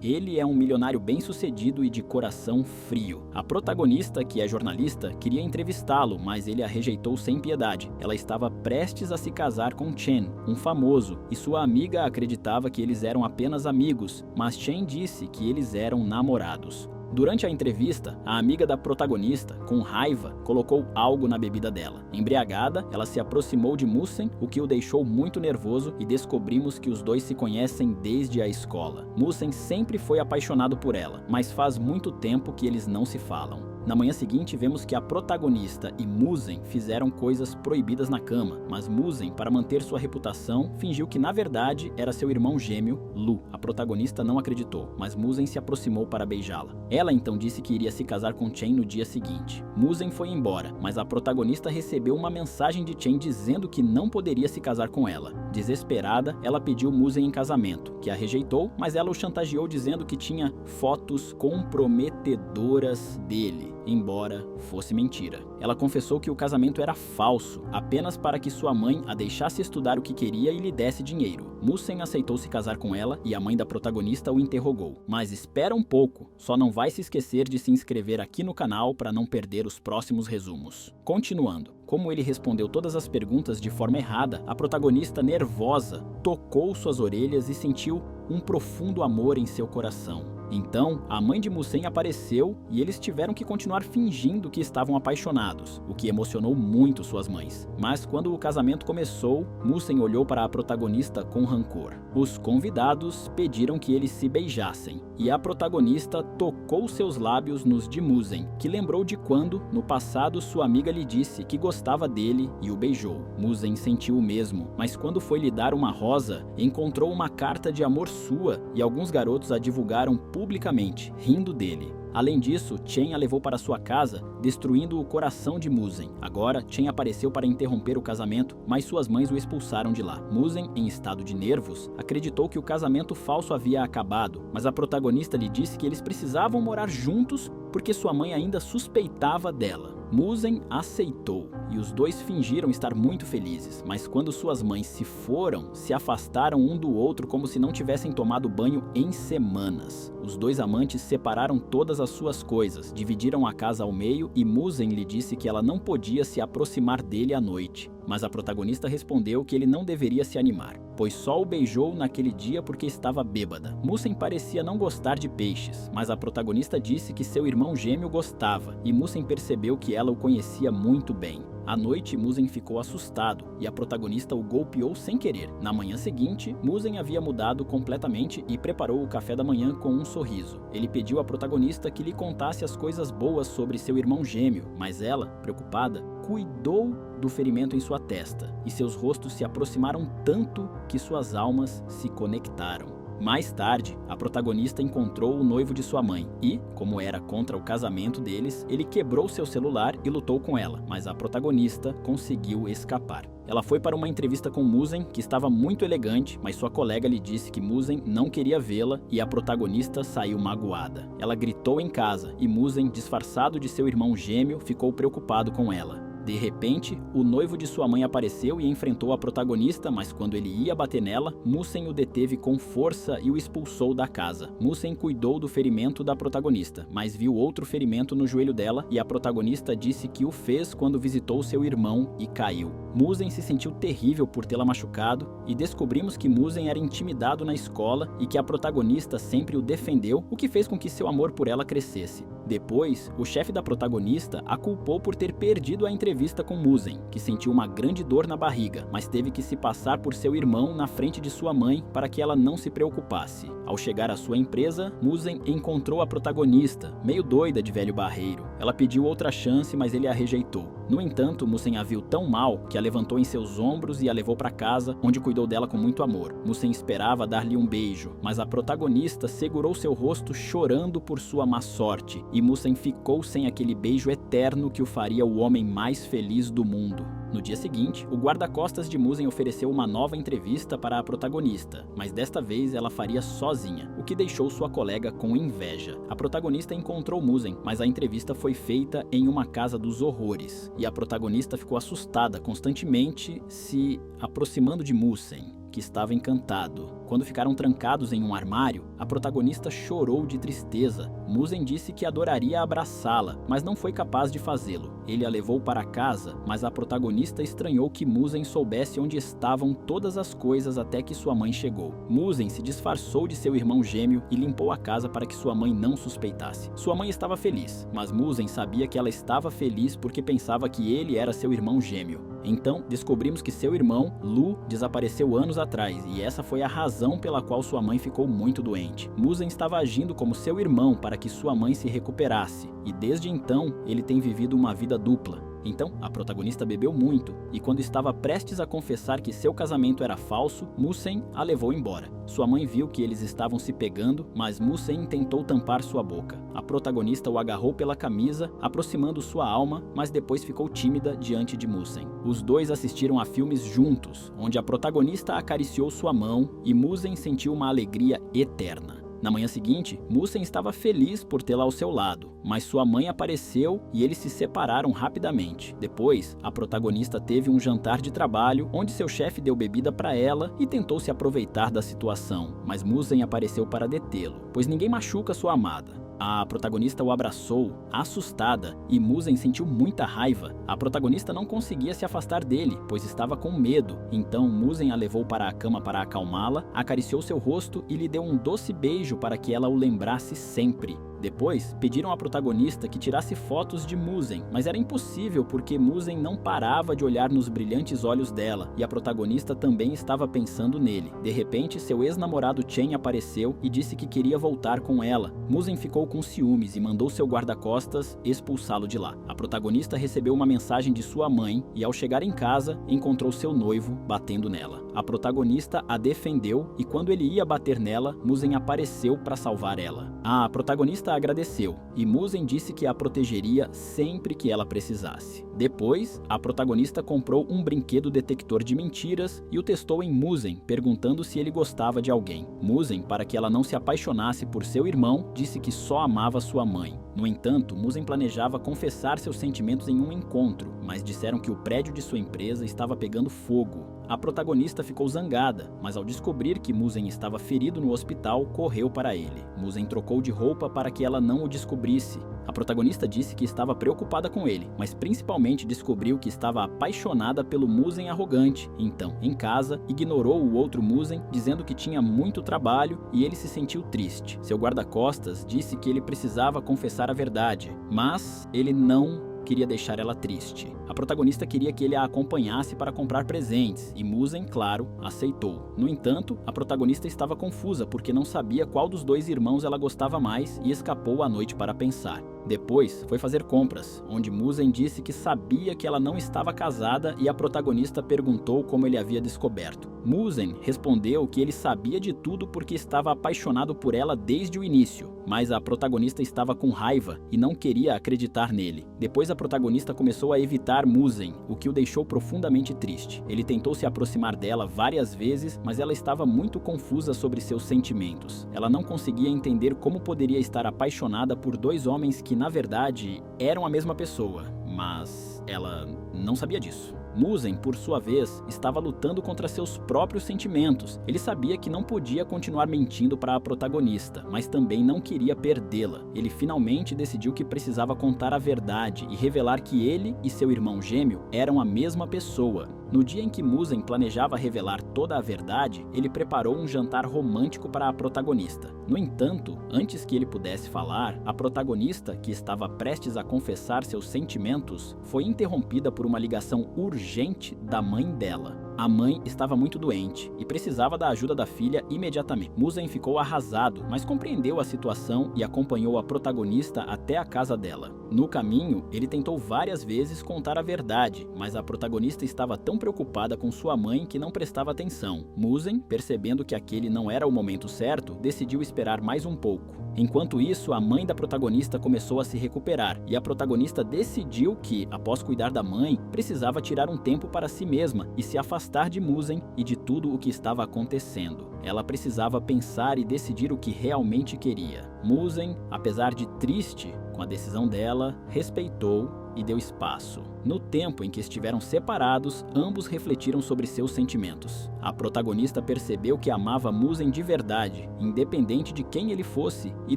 Ele é um milionário bem-sucedido e de coração frio. A protagonista, que é jornalista, queria entrevistá-lo, mas ele a rejeitou sem piedade. Ela estava prestes a se casar com Chen, um famoso, e sua amiga acreditava que eles eram apenas amigos, mas Chen disse que eles eram namorados. Durante a entrevista, a amiga da protagonista, com raiva, colocou algo na bebida dela. Embriagada, ela se aproximou de Musen, o que o deixou muito nervoso, e descobrimos que os dois se conhecem desde a escola. Musen sempre foi apaixonado por ela, mas faz muito tempo que eles não se falam. Na manhã seguinte, vemos que a protagonista e Musen fizeram coisas proibidas na cama, mas Musen, para manter sua reputação, fingiu que na verdade era seu irmão gêmeo, Lu. A protagonista não acreditou, mas Musen se aproximou para beijá-la. Ela então disse que iria se casar com Chen no dia seguinte. Musen foi embora, mas a protagonista recebeu uma mensagem de Chen dizendo que não poderia se casar com ela. Desesperada, ela pediu Musen em casamento, que a rejeitou, mas ela o chantageou dizendo que tinha fotos comprometedoras dele, embora fosse mentira. Ela confessou que o casamento era falso, apenas para que sua mãe a deixasse estudar o que queria e lhe desse dinheiro. Musen aceitou se casar com ela e a mãe da protagonista o interrogou. Mas espera um pouco, só não vai se esquecer de se inscrever aqui no canal para não perder os próximos resumos. Continuando. Como ele respondeu todas as perguntas de forma errada, a protagonista, nervosa, tocou suas orelhas e sentiu um profundo amor em seu coração. Então, a mãe de Musen apareceu e eles tiveram que continuar fingindo que estavam apaixonados, o que emocionou muito suas mães. Mas quando o casamento começou, Musen olhou para a protagonista com rancor. Os convidados pediram que eles se beijassem, e a protagonista tocou seus lábios nos de Musen, que lembrou de quando, no passado, sua amiga lhe disse que gostava dele e o beijou. Musen sentiu o mesmo, mas quando foi lhe dar uma rosa, encontrou uma carta de amor sua e alguns garotos a divulgaram publicamente, rindo dele. Além disso, Chen a levou para sua casa, destruindo o coração de Musen. Agora, Chen apareceu para interromper o casamento, mas suas mães o expulsaram de lá. Musen, em estado de nervos, acreditou que o casamento falso havia acabado, mas a protagonista lhe disse que eles precisavam morar juntos porque sua mãe ainda suspeitava dela. Musen aceitou e os dois fingiram estar muito felizes, mas quando suas mães se foram, se afastaram um do outro como se não tivessem tomado banho em semanas. Os dois amantes separaram todas as suas coisas, dividiram a casa ao meio e Musen lhe disse que ela não podia se aproximar dele à noite. Mas a protagonista respondeu que ele não deveria se animar, pois só o beijou naquele dia porque estava bêbada. Musen parecia não gostar de peixes, mas a protagonista disse que seu irmão gêmeo gostava, e Musen percebeu que ela o conhecia muito bem. À noite, Musen ficou assustado e a protagonista o golpeou sem querer. Na manhã seguinte, Musen havia mudado completamente e preparou o café da manhã com um sorriso. Ele pediu à protagonista que lhe contasse as coisas boas sobre seu irmão gêmeo, mas ela, preocupada, cuidou do ferimento em sua testa, e seus rostos se aproximaram tanto que suas almas se conectaram. Mais tarde, a protagonista encontrou o noivo de sua mãe e, como era contra o casamento deles, ele quebrou seu celular e lutou com ela, mas a protagonista conseguiu escapar. Ela foi para uma entrevista com Musen, que estava muito elegante, mas sua colega lhe disse que Musen não queria vê-la e a protagonista saiu magoada. Ela gritou em casa e Musen, disfarçado de seu irmão gêmeo, ficou preocupado com ela. De repente, o noivo de sua mãe apareceu e enfrentou a protagonista, mas quando ele ia bater nela, Musen o deteve com força e o expulsou da casa. Musen cuidou do ferimento da protagonista, mas viu outro ferimento no joelho dela e a protagonista disse que o fez quando visitou seu irmão e caiu. Musen se sentiu terrível por tê-la machucado e descobrimos que Musen era intimidado na escola e que a protagonista sempre o defendeu, o que fez com que seu amor por ela crescesse. Depois, o chefe da protagonista a culpou por ter perdido a entrevista com Musen, que sentiu uma grande dor na barriga, mas teve que se passar por seu irmão na frente de sua mãe para que ela não se preocupasse. Ao chegar à sua empresa, Musen encontrou a protagonista, meio doida de velho barreiro. Ela pediu outra chance, mas ele a rejeitou. No entanto, Musen a viu tão mal que a levantou em seus ombros e a levou para casa, onde cuidou dela com muito amor. Musen esperava dar-lhe um beijo, mas a protagonista segurou seu rosto chorando por sua má sorte, e Musen ficou sem aquele beijo eterno que o faria o homem mais feliz do mundo. No dia seguinte, o guarda-costas de Musen ofereceu uma nova entrevista para a protagonista, mas desta vez ela faria sozinha, o que deixou sua colega com inveja. A protagonista encontrou Musen, mas a entrevista foi feita em uma casa dos horrores, e a protagonista ficou assustada, constantemente se aproximando de Musen. que estava encantado. Quando ficaram trancados em um armário, a protagonista chorou de tristeza. Musen disse que adoraria abraçá-la, mas não foi capaz de fazê-lo. Ele a levou para casa, mas a protagonista estranhou que Musen soubesse onde estavam todas as coisas até que sua mãe chegou. Musen se disfarçou de seu irmão gêmeo e limpou a casa para que sua mãe não suspeitasse. Sua mãe estava feliz, mas Musen sabia que ela estava feliz porque pensava que ele era seu irmão gêmeo. Então, descobrimos que seu irmão, Lu, desapareceu anos atrás e essa foi a razão pela qual sua mãe ficou muito doente. Musen estava agindo como seu irmão para que sua mãe se recuperasse e desde então ele tem vivido uma vida dupla. Então, a protagonista bebeu muito e quando estava prestes a confessar que seu casamento era falso, Musen a levou embora. Sua mãe viu que eles estavam se pegando, mas Musen tentou tampar sua boca. A protagonista o agarrou pela camisa, aproximando sua alma, mas depois ficou tímida diante de Musen. Os dois assistiram a filmes juntos, onde a protagonista acariciou sua mão e Musen sentiu uma alegria eterna. Na manhã seguinte, Musen estava feliz por tê-la ao seu lado, mas sua mãe apareceu e eles se separaram rapidamente. Depois, a protagonista teve um jantar de trabalho, onde seu chefe deu bebida para ela e tentou se aproveitar da situação, mas Musen apareceu para detê-lo, pois ninguém machuca sua amada. A protagonista o abraçou, assustada, e Musen sentiu muita raiva. A protagonista não conseguia se afastar dele, pois estava com medo. Então Musen a levou para a cama para acalmá-la, acariciou seu rosto e lhe deu um doce beijo para que ela o lembrasse sempre. Depois, pediram à protagonista que tirasse fotos de Musen, mas era impossível porque Musen não parava de olhar nos brilhantes olhos dela, e a protagonista também estava pensando nele. De repente, seu ex-namorado Chen apareceu e disse que queria voltar com ela. Musen ficou com ciúmes e mandou seu guarda-costas expulsá-lo de lá. A protagonista recebeu uma mensagem de sua mãe e, ao chegar em casa, encontrou seu noivo batendo nela. A protagonista a defendeu e quando ele ia bater nela, Musen apareceu para salvar ela. A protagonista agradeceu e Musen disse que a protegeria sempre que ela precisasse. Depois, a protagonista comprou um brinquedo detector de mentiras e o testou em Musen, perguntando se ele gostava de alguém. Musen, para que ela não se apaixonasse por seu irmão, disse que só amava sua mãe. No entanto, Musen planejava confessar seus sentimentos em um encontro, mas disseram que o prédio de sua empresa estava pegando fogo. A protagonista ficou zangada, mas ao descobrir que Musen estava ferido no hospital, correu para ele. Musen trocou de roupa para que ela não o descobrisse. A protagonista disse que estava preocupada com ele, mas principalmente descobriu que estava apaixonada pelo Musen arrogante. Então, em casa, ignorou o outro Musen, dizendo que tinha muito trabalho e ele se sentiu triste. Seu guarda-costas disse que ele precisava confessar a verdade, mas ele não queria deixar ela triste. A protagonista queria que ele a acompanhasse para comprar presentes e Musen, claro, aceitou. No entanto, a protagonista estava confusa porque não sabia qual dos dois irmãos ela gostava mais e escapou à noite para pensar. Depois, foi fazer compras, onde Musen disse que sabia que ela não estava casada e a protagonista perguntou como ele havia descoberto. Musen respondeu que ele sabia de tudo porque estava apaixonado por ela desde o início, mas a protagonista estava com raiva e não queria acreditar nele. Depois a protagonista começou a evitar Musen, o que o deixou profundamente triste. Ele tentou se aproximar dela várias vezes, mas ela estava muito confusa sobre seus sentimentos. Ela não conseguia entender como poderia estar apaixonada por dois homens que, na verdade, eram a mesma pessoa, mas ela não sabia disso. Musen, por sua vez, estava lutando contra seus próprios sentimentos. Ele sabia que não podia continuar mentindo para a protagonista, mas também não queria perdê-la. Ele finalmente decidiu que precisava contar a verdade e revelar que ele e seu irmão gêmeo eram a mesma pessoa. No dia em que Musen planejava revelar toda a verdade, ele preparou um jantar romântico para a protagonista. No entanto, antes que ele pudesse falar, a protagonista, que estava prestes a confessar seus sentimentos, foi interrompida por uma ligação urgente da mãe dela. A mãe estava muito doente e precisava da ajuda da filha imediatamente. Musen ficou arrasado, mas compreendeu a situação e acompanhou a protagonista até a casa dela. No caminho, ele tentou várias vezes contar a verdade, mas a protagonista estava tão preocupada com sua mãe que não prestava atenção. Musen, percebendo que aquele não era o momento certo, decidiu esperar mais um pouco. Enquanto isso, a mãe da protagonista começou a se recuperar e a protagonista decidiu que, após cuidar da mãe, precisava tirar um tempo para si mesma e se afastar bem-estar de Muzhen e de tudo o que estava acontecendo. Ela precisava pensar e decidir o que realmente queria. Muzhen, apesar de triste com a decisão dela, respeitou e deu espaço. No tempo em que estiveram separados, ambos refletiram sobre seus sentimentos. A protagonista percebeu que amava Muzhen de verdade, independente de quem ele fosse, e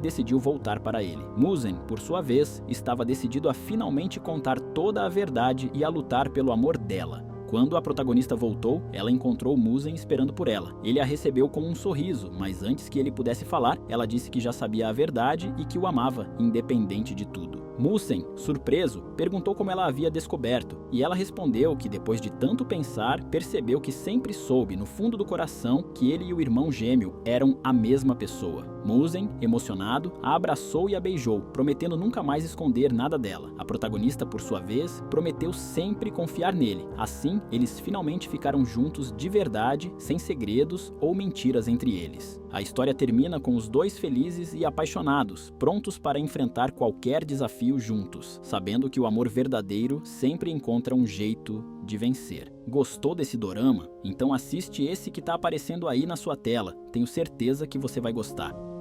decidiu voltar para ele. Muzhen, por sua vez, estava decidido a finalmente contar toda a verdade e a lutar pelo amor dela. Quando a protagonista voltou, ela encontrou Muzhen esperando por ela. Ele a recebeu com um sorriso, mas antes que ele pudesse falar, ela disse que já sabia a verdade e que o amava, independente de tudo. Muzhen, surpreso, perguntou como ela havia descoberto, e ela respondeu que depois de tanto pensar, percebeu que sempre soube no fundo do coração que ele e o irmão gêmeo eram a mesma pessoa. Muzhen, emocionado, a abraçou e a beijou, prometendo nunca mais esconder nada dela. A protagonista, por sua vez, prometeu sempre confiar nele. Assim, eles finalmente ficaram juntos de verdade, sem segredos ou mentiras entre eles. A história termina com os dois felizes e apaixonados, prontos para enfrentar qualquer desafio juntos, sabendo que o amor verdadeiro sempre encontra um jeito de vencer. Gostou desse dorama? Então assiste esse que tá aparecendo aí na sua tela. Tenho certeza que você vai gostar.